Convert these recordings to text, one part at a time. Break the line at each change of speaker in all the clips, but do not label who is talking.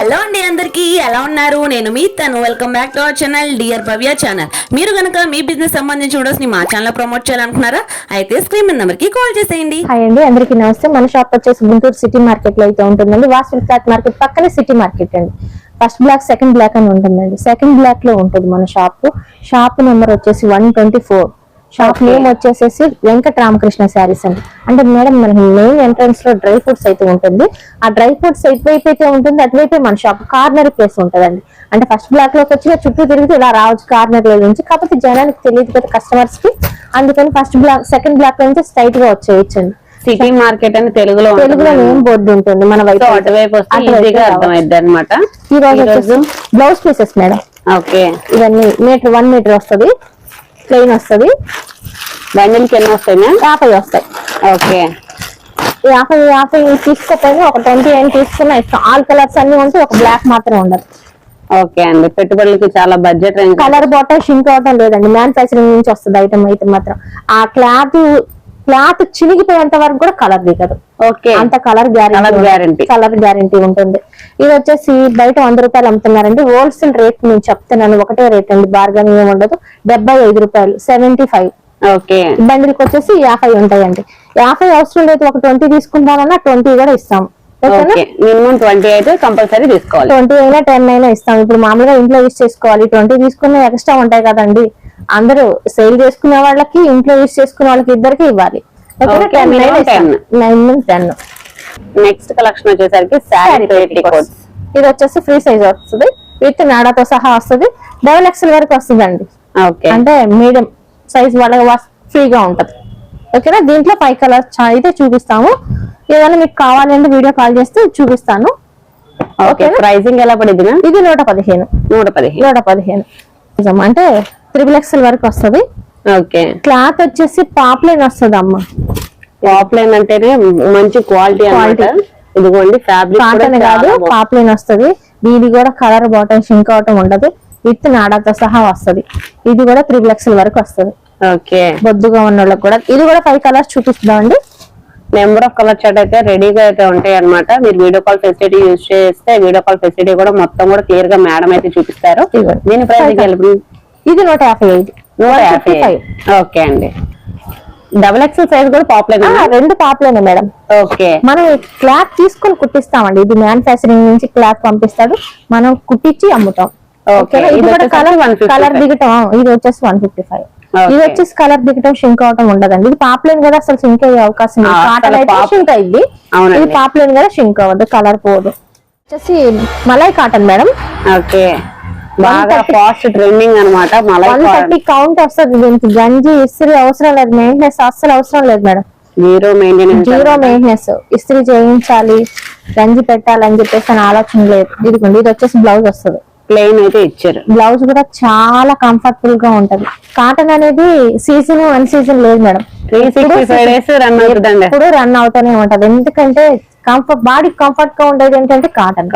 Hello అండి, అందరికీ ఎలా ఉన్నారు? నేను మీ తను. Welcome back to our channel dear Bhavya channel. మీరు కనుక మీ బిజినెస్ సంబంధించి వీడియోస్ ని మా ఛానల్ ప్రమోట్ చేయాలనుకున్నారా? అయితే స్క్రీన్ మీద నెంబర్ కి కాల్ చేసేయండి.
హాయ్ అండి, అందరికీ నమస్తే. మన షాప్ వచ్చేసి గుంటూరు సిటీ మార్కెట్ లో అయితే ఉంటుందండి. వాసవి క్లాత్ మార్కెట్ పక్కనే సిటీ మార్కెట్ అండి. ఫస్ట్ బ్లాక్, సెకండ్ బ్లాక్ అని ఉంటుందండి. సెకండ్ బ్లాక్ లో ఉంటుంది మన షాప్ నెంబర్ వచ్చేసి 124. షాప్ నేమ్ వచ్చేసేసి వెంకట రామకృష్ణ శారీస్ అండి. అంటే మేడం మనకి మెయిన్ ఎంట్రన్స్ లో డ్రై ఫ్రూట్స్ అయితే ఉంటుంది. ఆ డ్రై ఫ్రూట్స్ ఎటువైపు అయితే ఉంటుంది అటువైపే మన షాప్ కార్నర్ ప్లేస్ ఉంటుందండి. అంటే ఫస్ట్ బ్లాక్ లోకి వచ్చి చుట్టూ తిరిగితే ఇలా రావచ్చు కార్నర్ లో నుంచి. కాకపోతే జనానికి తెలియదు కదా కస్టమర్స్ కి, అందుకని ఫస్ట్ బ్లాక్, సెకండ్ బ్లాక్ లో నుంచి స్ట్రైట్ గా వచ్చేయచ్చండి.
సిటీ మార్కెట్ అని తెలుగులో
నేమ్ బోర్డు ఉంటుంది మన వైపు.
అటువైపు అర్థమైద్ది అనమాట.
ఈ రోజు వచ్చేసి బ్లౌజ్ పీసెస్ మేడం.
ఓకే,
ఇవన్నీ 1 మీటర్ వస్తుంది, ప్లెయిన్ వస్తుంది.
బండిల్ కి ఎన్ని వస్తాయి?
50 వస్తాయి.
ఓకే,
50 తీసుకోపోయి ఒక 29 తీసుకున్నా ఇష్టం. ఆల్ కలర్స్ అన్ని ఉంటే ఒక బ్లాక్ మాత్రం ఉండదు.
ఓకే అండి, పెట్టుబడులకి చాలా బడ్జెట్.
కలర్ బాటల్ షింక్ అవటం లేదండి, మ్యానుఫ్యాక్చరింగ్ నుంచి వస్తుంది ఐటమ్ అయితే మాత్రం. ఆ క్లాత్ చినిగిపోయేంత వరకు కూడా కలర్ దిగదు.
ఓకే,
అంత కలర్ గ్యారంటీ ఉంటుంది. ఇది వచ్చేసి బయట 100 రూపాయలు అమ్ముతున్నారండి. హోల్సేల్ రేట్ నేను చెప్తున్నాను, ఒకటే రేట్ అండి, బార్గెన్ ఏమి ఉండదు. 75 రూపాయలు, 75.
ఓకే,
బండికి వచ్చేసి 50 ఉంటాయండి. 50 అవసరం లేదు, ఒక 20 తీసుకుంటామన్నా 20 కూడా ఇస్తాం.
మినిమం 20 అయితే కంపల్సరీ తీసుకోవాలి.
20 అయినా 10 అయినా ఇస్తాం. ఇప్పుడు మామూలుగా ఇంట్లో యూజ్ చేసుకోవాలి, 20 తీసుకునే ఎక్స్ట్రా ఉంటాయి కదండి. అందరూ సేల్ చేసుకునే వాళ్ళకి, ఇంట్లో యూజ్ చేసుకునే వాళ్ళకి ఇద్దరికి ఇవ్వాలి. 10.
నెక్స్ట్ కలెక్షన్ వచ్చేసరికి
ఇది వచ్చేసి ఫ్రీ సైజ్ వస్తుంది, విత్ నాడాతో సహా వస్తుంది. XXL వరకు వస్తుందండి. అంటే మీడియం సైజ్ వాళ్ళకి ఫ్రీగా ఉంటది. ఓకేనా, దీంట్లో 5 కలర్స్ అయితే చూపిస్తాము. ఏదైనా మీకు కావాలంటే వీడియో కాల్ చేస్తే చూపిస్తాను.
ఓకే, ప్రైసింగ్ ఎలా పడింది?
ఇది 115. అంటే XXL వరకు వస్తుంది.
ఓకే, క్లాత్
వచ్చేసి పాప్లైన్ వస్తుంది అమ్మ.
పాప్లైన్ అంటేనే మంచి క్వాలిటీ. ఇదిగోండి, ఫ్యాబ్రిక్
కాటన్ కాదు, పాప్లైన్ వస్తుంది. ఇది కూడా కలర్ బాటల్ షింక్ అవటం ఉండదు, విత్ నాడాతో సహా వస్తుంది. ఇది కూడా XXL వరకు వస్తుంది.
ఓకే,
బొద్దుగా ఉన్న వాళ్ళకి కూడా. ఇది కూడా 5 కలర్స్ చూపిస్తామండి.
నెంబర్ ఆఫ్ కలర్ చార్ట్ అయితే రెడీగా అయితే ఉంటాయి అనమాట. మీరు వీడియో కాల్ ఫెసిలిటీ యూజ్ చేస్తే వీడియో కాల్ ఫెసిలిటీ కూడా మొత్తం కూడా క్లియర్ గా మేడం అయితే చూపిస్తారు. దీని ప్రైస్
ఇది 155.
ఓకే అండి, XXL సైజ్ కూడా పాపులర్.
2 popular madam.
ఓకే,
మనం క్లాత్ తీసుకొని కుట్టిస్తామండి. ఇది మ్యానుఫ్యాక్చరింగ్ నుంచి క్లాత్ పంపిస్తాడు, మనం కుట్టించి అమ్ముతాం. ఓకే, ఇది కూడా కలర్ దిగటం. ఇది వచ్చేసి 155. ఇది వచ్చేసి కలర్ దిగటం, షింక్ అవటం ఉండదండి. ఇది పాపులర్ కూడా అసలు షింక్ అయ్యే అవకాశం లేదు. కాటన్ అయితే షింక్ అయింది, ఇది పాపులర్ కూడా షింక్ అవ్వదు, కలర్ పోదు. వచ్చేసి మలై కాటన్ మేడం.
ఓకే, బాగా ఫాస్ట్ ట్రెండింగ్ అన్నమాట.
130 కౌంట్ వస్తుంది. దీనికి గంజి ఇస్త్రీ అవసరం లేదు, మెయింటెనెన్స్ అస్సలు అవసరం లేదు మేడం. Zero maintenance. ఇస్త్రీ చేయించాలి, గంజి పెట్టాలని చెప్పేసి అని ఆలోచన లేదు. ఇదిగోండి, ఇది వచ్చేసి బ్లౌజ్ వస్తుంది,
ప్లెయిన్ అయితే ఇచ్చారు.
బ్లౌజ్ కూడా చాలా కంఫర్టబుల్ గా ఉంటది. కాటన్ అనేది సీజన్ అన్ సీజన్ లేదు మేడం,
365 days
ఇప్పుడు రన్ అవుతూనే ఉంటది. ఎందుకంటే బాడీ కంఫర్ట్ గా ఉండేది ఏంటంటే కాటన్.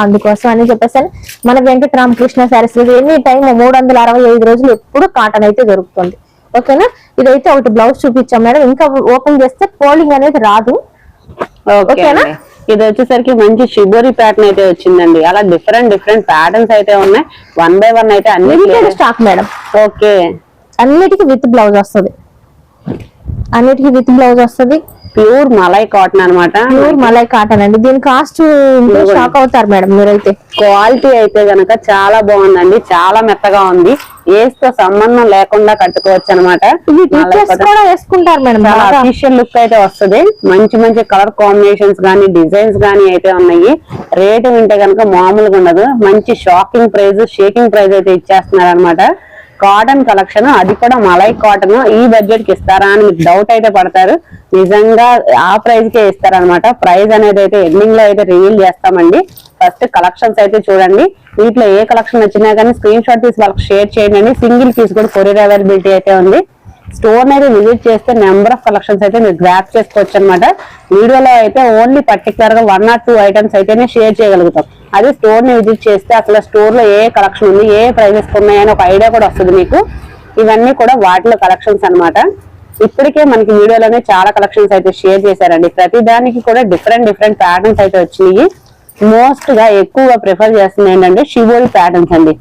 అందుకోసం అని చెప్పేసి మన వెంకట రామకృష్ణ శారీస్ ఎనీ టైం 365 రోజులు ఎప్పుడు కాటన్ అయితే దొరుకుతుంది. ఓకేనా, ఇదైతే ఒకటి బ్లౌజ్ చూపించాం మేడం. ఇంకా ఓపెన్ చేస్తే పోలింగ్ అనేది రాదు. ఓకేనా,
ఇది వచ్చేసరికి మంచి షిబోరి ప్యాటర్న్ అయితే వచ్చిందండి. అలా డిఫరెంట్ ప్యాటర్న్స్ అయితే ఉన్నాయి. 1 by 1 అయితే అన్ని
స్టాక్ మేడం.
ఓకే,
అన్నిటికీ విత్ బ్లౌజ్ వస్తుంది.
ప్యూర్ మలై కాటన్ అనమాట.
ప్యూర్ మలై కాటన్ అండి. దీని కాస్ట్ షాక్ అవుతారు మేడం మీరైతే.
క్వాలిటీ అయితే గనక చాలా బాగుందండి, చాలా మెత్తగా ఉంది. ఏజ్ తో సంబంధం లేకుండా కట్టుకోవచ్చు అనమాట.
వేసుకుంటారు మేడం,
అఫీషియల్ లుక్ అయితే వస్తుంది. మంచి కలర్ కాంబినేషన్స్ గానీ, డిజైన్స్ గానీ అయితే ఉన్నాయి. రేటు వింటే గనక మామూలుగా ఉండదు. మంచి షాకింగ్ ప్రైస్, షేకింగ్ ప్రైస్ అయితే ఇచ్చేస్తున్నారు అనమాట. కాటన్ కలెక్షన్, అది కూడా మలై కాటన్. ఈ బడ్జెట్ కి ఇస్తారా అని మీకు డౌట్ అయితే పడతారు. నిజంగా ఆ ప్రైస్ కే ఇస్తారనమాట. ప్రైస్ అనేది అయితే ఎండింగ్ లో అయితే రివీల్ చేస్తామండి. ఫస్ట్ కలెక్షన్స్ అయితే చూడండి. వీటిలో ఏ కలెక్షన్ వచ్చినా కానీ స్క్రీన్ షాట్ తీసి వాళ్ళకి షేర్ చేయండి. సింగిల్ పీస్ కూడా కొరియర్ అవైలబిలిటీ అయితే ఉంది. స్టోర్ అయితే విజిట్ చేస్తే నెంబర్ ఆఫ్ కలెక్షన్స్ అయితే మీరు గ్రాప్ చేసుకోవచ్చు అనమాట. వీడియోలో అయితే ఓన్లీ పర్టికులర్ గా 1 or 2 ఐటమ్స్ అయితేనే షేర్ చేయగలుగుతాం. అదే స్టోర్ ని విజిట్ చేస్తే అసలు స్టోర్ లో ఏ కలెక్షన్ ఉంది, ఏ ప్రైజెస్ ఉన్నాయని ఒక ఐడియా కూడా వస్తుంది మీకు. ఇవన్నీ కూడా వాటిలో కలెక్షన్స్ అనమాట. ఇప్పటికే మనకి వీడియోలోనే చాలా కలెక్షన్స్ అయితే షేర్ చేశారండి. ప్రతి దానికి కూడా డిఫరెంట్ ప్యాటర్న్స్ అయితే వచ్చినాయి. మోస్ట్ గా ఎక్కువగా ప్రిఫర్ చేస్తుంది ఏంటంటే షిబోరి ప్యాటర్న్స్ అండి.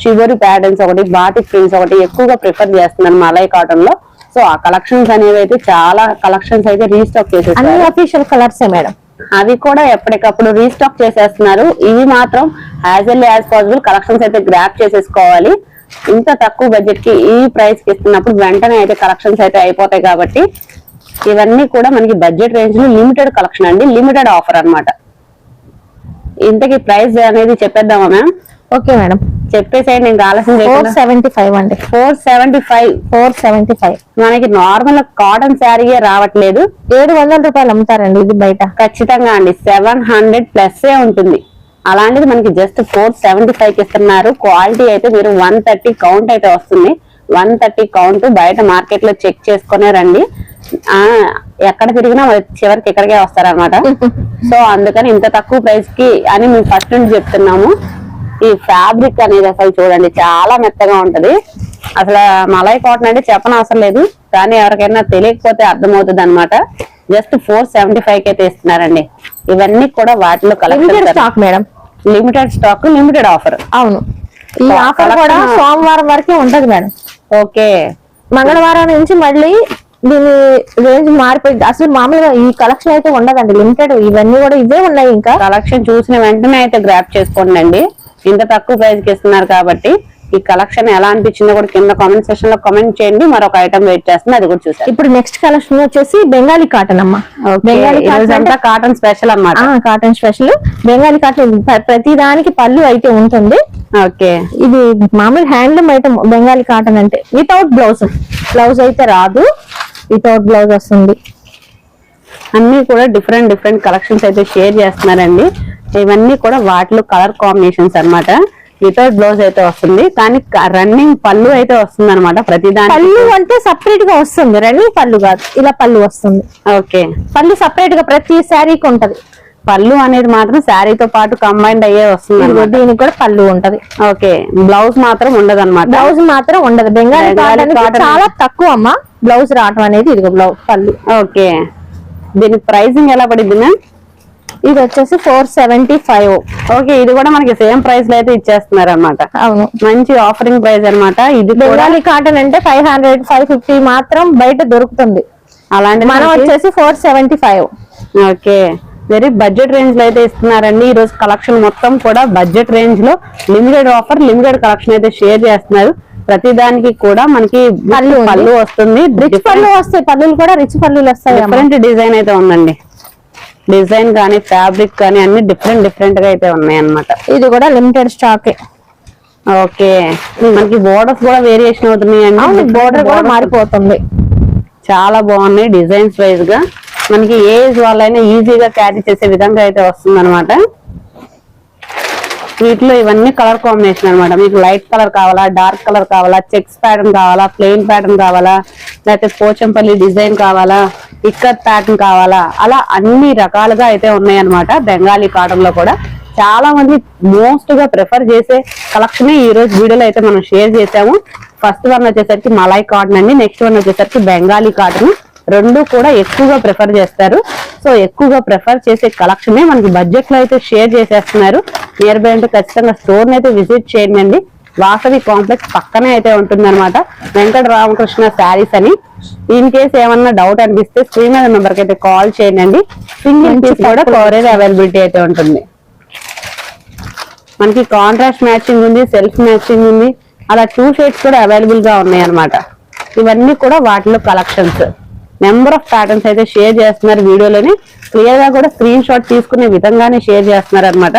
షిబోరి ప్యాటర్న్స్ ఒకటి, బాటిక్ ప్రింట్స్ ఒకటి ఎక్కువగా ప్రిఫర్ చేస్తున్నాను మలై కాటన్ లో. సో ఆ కలెక్షన్స్ అనేవి అయితే చాలా కలెక్షన్స్ అయితే రీస్టాక్ చేసేస్తారు.
అఫీషియల్ కలర్స్ మేడం,
అవి కూడా ఎప్పటికప్పుడు రీస్టాక్ చేసేస్తున్నారు. ఇవి మాత్రం as L as possible collections అయితే గ్రాప్ చేసేసుకోవాలి. ఇంత తక్కువ బడ్జెట్ కి ఈ ప్రైస్ కి ఇస్తున్నప్పుడు వెంటనే అయితే కలెక్షన్స్ అయితే అయిపోతాయి. కాబట్టి ఇవన్నీ కూడా మనకి బడ్జెట్ రేంజ్ లో లిమిటెడ్ కలెక్షన్ అండి, లిమిటెడ్ ఆఫర్ అన్నమాట. ఇంతకి ప్రైస్ అనేది చెప్పేద్దామా మ్యామ్?
ఓకే మేడం,
చెప్పేసేయండి, ఇంకా ఆలస్యం
475 అండి.
475 మనకి నార్మల్ కాటన్ శారీయే రావట్లేదు.
700 రూపాయలు అమ్ముతారండి ఇది బయట.
ఖచ్చితంగా అండి 700 ప్లస్ ఉంటుంది. అలాంటిది మనకి జస్ట్ 475 కి ఇస్తున్నారు. క్వాలిటీ అయితే మీరు 130 కౌంట్ అయితే వస్తుంది. 130 కౌంట్ బయట మార్కెట్ లో చెక్ చేసుకునే రండి. ఎక్కడ తిరిగినా చివరికి ఇక్కడికే వస్తారనమాట. సో అందుకని ఇంత తక్కువ ప్రైస్ కి అని మేము ఫస్ట్ నుంచి చెప్తున్నాము. ఈ ఫ్యాబ్రిక్ అనేది అసలు చూడండి చాలా మెత్తగా ఉంటది. అసలు మలై కాటన్ అంటే చెప్పనవసరం లేదు, కానీ ఎవరికైనా తెలియకపోతే అర్థమవుతుంది అనమాట. జస్ట్ 475 కి అయితే ఇస్తున్నారండి. ఇవన్నీ కూడా వాటిలో collection
stock madam,
limited stock, limited offer.
అవును, ఈ ఆఫర్ కూడా సోమవారం వరకే ఉంటది మేడం.
ఓకే,
మంగళవారం నుంచి మళ్ళీ దీని రేంజ్ మారిపోయింది. అసలు మామూలుగా ఈ కలెక్షన్ అయితే ఉండదండి, లిమిటెడ్. ఇవన్నీ కూడా ఇవే ఉన్నాయి. ఇంకా
కలెక్షన్ చూసిన వెంటనే అయితే గ్రాప్ చేసుకోండి అండి. ఇంత తక్కువ ప్రైస్ కి ఇస్తున్నారు కాబట్టి ఈ కలెక్షన్ ఎలా అనిపించిందో కూడా కింద కామెంట్ సెక్షన్ లో కామెంట్ చేయండి. మరొక ఐటమ్ వెయిట్ చేస్తుంది, అది కూడా చూసారు.
ఇప్పుడు నెక్స్ట్ కలెక్షన్ వచ్చేసి బెంగాలీ కాటన్ అమ్మా.
బెంగాలీ కాటన్ స్పెషల్ అన్నమాట.
Cotton special Bengali cotton. ప్రతి దానికి పళ్ళు అయితే ఉంటుంది.
ఓకే,
ఇది మామూలు హ్యాండ్లూమ్ ఐటమ్ బెంగాలీ కాటన్ అంటే. వితౌట్ బ్లౌజ్, బ్లౌజ్ అయితే రాదు, వితౌట్ బ్లౌజ్ వస్తుంది.
అన్ని కూడా డిఫరెంట్ డిఫరెంట్ కలెక్షన్స్ అయితే షేర్ చేస్తున్నారండి. ఇవన్నీ కూడా వాటిలో కలర్ కాంబినేషన్స్ అన్నమాట. వితౌట్ బ్లౌజ్ అయితే వస్తుంది, కానీ రన్నింగ్ పళ్ళు అయితే వస్తుంది అనమాట. ప్రతిదాని
పళ్ళు అంటే సపరేట్ గా వస్తుంది, రన్నింగ్ పళ్ళు కాదు, ఇలా పళ్ళు వస్తుంది.
ఓకే,
పళ్ళు సపరేట్ గా ప్రతి శారీకి ఉంటది.
పళ్ళు అనేది మాత్రం శారీతో పాటు కంబైన్డ్ అయ్యే వస్తుంది.
దీనికి కూడా పళ్ళు ఉంటది.
ఓకే, బ్లౌజ్ మాత్రం ఉండదు అనమాట.
బ్లౌజ్ మాత్రం ఉండదు. బెంగాలీ కాటన్ చాలా తక్కువ అమ్మా బ్లౌజ్ రావడం అనేది. ఇది బ్లౌజ్ పళ్ళు.
ఓకే, దీని ప్రైసింగ్ ఎలా పడింది మ్యామ్?
ఇది వచ్చేసి 475.
ఓకే, ఇది కూడా మనకి సేమ్ ప్రైస్ లో అయితే ఇచ్చేస్తున్నారు అనమాట.
అవును,
మంచి ఆఫరింగ్ ప్రైస్ అనమాట. ఇది
బెంగాలీ కాటన్ అంటే 500, 550 మాత్రం బయట దొరుకుతుంది.
అలాంటి
మనం వచ్చేసి 475.
ఓకే, వెరీ బడ్జెట్ రేంజ్ లో అయితే ఇస్తున్నారండి. ఈ రోజు కలెక్షన్ మొత్తం కూడా బడ్జెట్ రేంజ్ లో లిమిటెడ్ ఆఫర్, లిమిటెడ్ కలెక్షన్ అయితే షేర్ చేస్తున్నారు. ప్రతి దానికి కూడా మనకి పళ్ళు వస్తుంది.
రిచ్ పళ్ళు వస్తాయి, పళ్ళులు కూడా రిచ్ పళ్ళులు వస్తాయి.
డిఫరెంట్ డిజైన్ అయితే ఉందండి. డిజైన్ కానీ ఫ్యాబ్రిక్ కానీ అన్ని డిఫరెంట్ డిఫరెంట్ గా అయితే ఉన్నాయి అన్నమాట.
ఇది కూడా లిమిటెడ్ స్టాక్.
ఓకే, మనకి బోర్డర్స్ కూడా వేరియేషన్ అవుతున్నాయి అండి.
బోర్డర్ కూడా మారిపోతుంది.
చాలా బాగున్నాయి డిజైన్స్ వైజ్ గా. మనకి ఏజ్ వాళ్ళైనా ఈజీగా క్యారీ చేసే విధంగా అయితే వస్తుంది అనమాట. వీటిలో ఇవన్నీ కలర్ కాంబినేషన్ అనమాట. మీకు లైట్ కలర్ కావాలా, డార్క్ కలర్ కావాలా, చెక్స్ ప్యాటర్న్ కావాలా, ప్లెయిన్ ప్యాటర్న్ కావాలా, లేకపోతే పోచంపల్లి డిజైన్ కావాలా, ఇక్కత్ ప్యాటర్న్ కావాలా, అలా అన్ని రకాలుగా అయితే ఉన్నాయి అనమాట. బెంగాలీ కాటన్ లో కూడా చాలా మంది మోస్ట్ గా ప్రిఫర్ చేసే కలెక్షన్ ఈ రోజు వీడియోలో అయితే మనం షేర్ చేసాము. ఫస్ట్ వన్ వచ్చేసరికి మలై కాటన్ అండి, నెక్స్ట్ వన్ వచ్చేసరికి బెంగాలీ కాటన్. రెండు కూడా ఎక్కువగా ప్రిఫర్ చేస్తారు. సో ఎక్కువగా ప్రిఫర్ చేసే కలెక్షన్ మనకి బడ్జెట్ లో అయితే షేర్ చేసేస్తున్నారు. నియర్ బై అంటే ఖచ్చితంగా స్టోర్ అయితే విజిట్ చేయండి. వాసవి కాంప్లెక్స్ పక్కనే అయితే ఉంటుంది అనమాట, వెంకట రామకృష్ణ శారీస్ అని. ఇన్ కేస్ ఏమన్నా డౌట్ అనిపిస్తే స్క్రీన్ మీద నెంబర్ కి అయితే కాల్ చేయండి. సింగిల్ పీస్ కూడా కవరేజ్ అవైలబిలిటీ అయితే ఉంటుంది. మనకి కాంట్రాస్ట్ మ్యాచింగ్ ఉంది, సెల్ఫ్ మ్యాచింగ్ ఉంది, అలా 2 షేడ్స్ కూడా అవైలబుల్ గా ఉన్నాయి అనమాట. ఇవన్నీ కూడా వాటిలో కలెక్షన్స్. నెంబర్ ఆఫ్ ప్యాటర్న్స్ అయితే షేర్ చేస్తున్నారు వీడియోలోని. క్లియర్ గా కూడా స్క్రీన్ షాట్ తీసుకునే విధంగానే షేర్ చేస్తున్నారు అనమాట.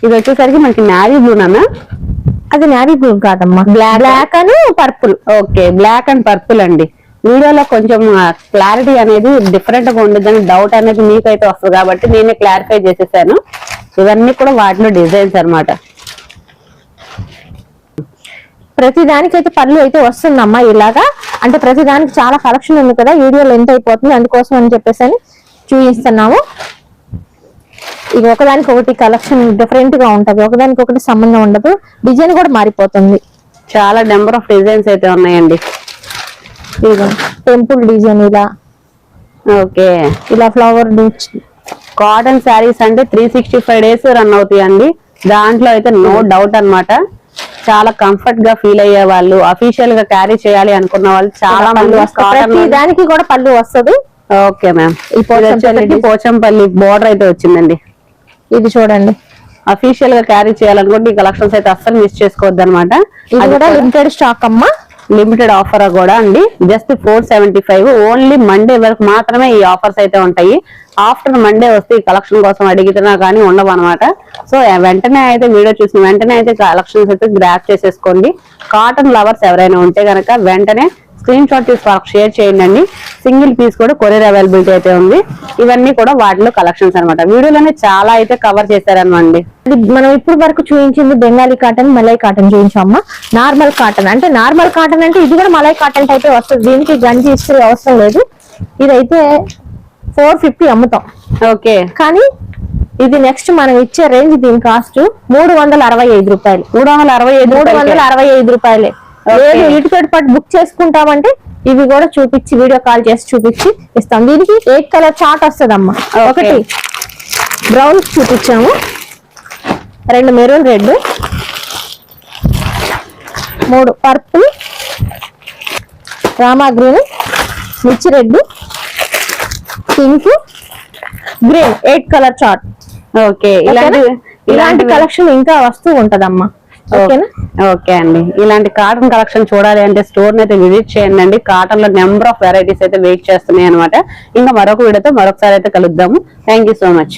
ఇది వచ్చేసరికి మనకి నావీ బ్లూ నాన్న.
అది నావీ బ్లూ కాదమ్మా, black and purple.
Okay, black and purple అండి. వీడియోలో కొంచెం క్లారిటీ అనేది డిఫరెంట్ గా ఉండదని డౌట్ అనేది మీకైతే వస్తుంది కాబట్టి నేనే క్లారిఫై చేసేసాను. ఇవన్నీ కూడా వాటిలో డిజైన్స్ అనమాట.
ప్రతి దానికైతే పళ్ళు అయితే వస్తుందమ్మా ఇలాగా. అంటే ప్రతి దానికి చాలా కలెక్షన్ ఉంది కదా, వీడియోలో ఎంత అయిపోతుంది, అందుకోసం అని చెప్పేసి చూపిస్తున్నాము. ఇది ఒకదానికి ఒకటి కలెక్షన్ డిఫరెంట్ గా ఉంటది, ఒకదానికి ఒకటి సంబంధం ఉండదు. డిజైన్ కూడా మారిపోతుంది.
చాలా నెంబర్ ఆఫ్ డిజైన్స్ అయితే ఉన్నాయండి.
టెంపుల్ డిజైన్ ఇలా,
ఓకే,
ఇలా ఫ్లవర్
కాటన్ శారీస్ అంటే 365 డేస్ రన్ అవుతాయండి. దాంట్లో అయితే నో డౌట్ అన్నమాట. చాలా కంఫర్ట్ గా ఫీల్ అయ్యే వాళ్ళు, అఫీషియల్ గా క్యారీ చేయాలి అనుకున్న వాళ్ళు చాలా మంది
ప్రతి దానికి కూడా పళ్ళు వస్తుంది.
Okay ma'am. ఈ పోచంపల్లి బోర్డర్ అయితే వచ్చిందండి.
ఇది చూడండి,
అఫీషియల్ గా క్యారీ చేయాలనుకుంటే ఈ కలెక్షన్స్ అయితే అస్సలు మిస్ చేసుకోవద్దు అనమాట.
ఇది కూడా లిమిటెడ్ స్టాక్ అమ్మా,
లిమిటెడ్ ఆఫర్ కూడా అండి. జస్ట్ 475 ఓన్లీ మండే వరకు మాత్రమే ఈ ఆఫర్స్ అయితే ఉంటాయి. ఆఫ్టర్ మండే వస్తే ఈ కలెక్షన్ కోసం అడిగినా కానీ ఉండవు అనమాట. సో వెంటనే అయితే వీడియో చూసిన వెంటనే అయితే కలెక్షన్స్ అయితే గ్రాప్ చేసేసుకోండి. కాటన్ లవర్స్ ఎవరైనా ఉంటే కనుక వెంటనే స్క్రీన్ షాట్ తీసి వాళ్ళకి షేర్ చేయండి. సింగిల్ పీస్ కూడా కొరియర్ అవైలబిలిటీ అయితే ఉంది. ఇవన్నీ కూడా వాటిలో కలెక్షన్స్ అనమాట. వీడియోలోనే చాలా అయితే కవర్ చేశారనమాట.
మనం ఇప్పుడు వరకు చూపించింది బెంగాలీ కాటన్, మలై కాటన్ చూపించామా. నార్మల్ కాటన్ అంటే ఇది కూడా మలై కాటన్ టైప్ వస్తుంది. దీనికి గంజి ఇస్త్రీ అవసరం లేదు. ఇదైతే 450 అమ్ముతాం.
ఓకే,
కానీ ఇది నెక్స్ట్ మనం ఇచ్చే రేంజ్ దీని కాస్ట్ 365 రూపాయలు. 365 రూపాయలే. లేదు ఇటుకటి పట్టు బుక్ చేసుకుంటామంటే ఇవి కూడా చూపించి వీడియో కాల్ చేసి చూపించి ఇస్తాం. దీనికి 8 కలర్ చార్ట్ వస్తుందమ్మా. ఒకటి బ్రౌన్ చూపించాము, 2 maroon red, 3 purple, Rama green, mirchi red, pink, green, 8 colour chart.
Okay,
ఇలాంటి కలెక్షన్ ఇంకా వస్తూ ఉంటదమ్మా.
ఓకే అండి. ఇలాంటి కాటన్ కలెక్షన్ చూడాలి అంటే స్టోర్ అయితే విజిట్ చేయండి. కాటన్ లో నెంబర్ ఆఫ్ వెరైటీస్ అయితే వెయిట్ చేస్తున్నాయి అనమాట. ఇంకా మరొక వీడియోతో మరొకసారి అయితే కలుద్దాము. Thank you so much.